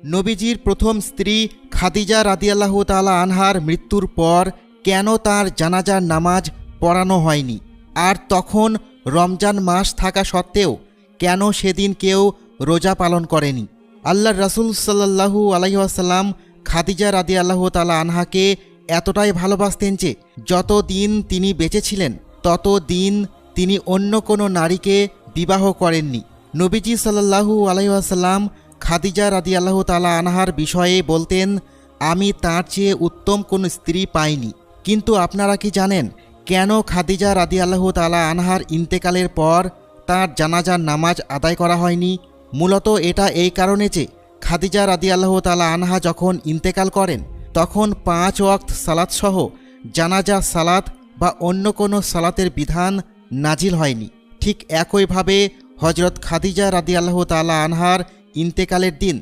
নবীজির প্রথম স্ত্রী খাদিজা রাদিয়াল্লাহু তাআলা আনহার মৃত্যুর পর কেন তার জানাজার নামাজ পড়ানো হয়নি, আর তখন রমজান মাস থাকা সত্ত্বেও কেন সেদিন কেউ রোজা পালন করেনি? আল্লাহর রাসূল সাল্লাল্লাহু আলাইহি ওয়াসাল্লাম খাদিজা রাদিয়াল্লাহু তাআলা আনহাকে এতটাই ভালোবাসতেন যে যত দিন তিনি বেঁচে ছিলেন তত দিন তিনি অন্য কোনো নারীকে বিবাহ করেননি। নবীজি সাল্লাল্লাহু আলাইহি ওয়াসাল্লাম খাদিজা রাদিয়াল্লাহু তাআলা আনহার বিষয়ে বলতেন, আমি তার চেয়ে উত্তম কোনো স্ত্রী পাইনি। কিন্তু আপনারা কি জানেন কেন খাদিজা রাদিয়াল্লাহু তাআলা আনহার ইন্তেকালের পর তার জানাজার নামাজ আদায় করা হয়নি? মূলত এটা এই কারণে যে খাদিজা রাদিয়াল্লাহু তাআলা আনহা যখন ইন্তেকাল করেন তখন 5 ওয়াক্ত সালাতসহ জানাজা সালাত বা অন্য কোনো সালাতের বিধান নাজিল হয়নি। ঠিক একইভাবে হজরত খাদিজা রাদিয়াল্লাহু তাআলা আনহার ইন্তেকালের দিন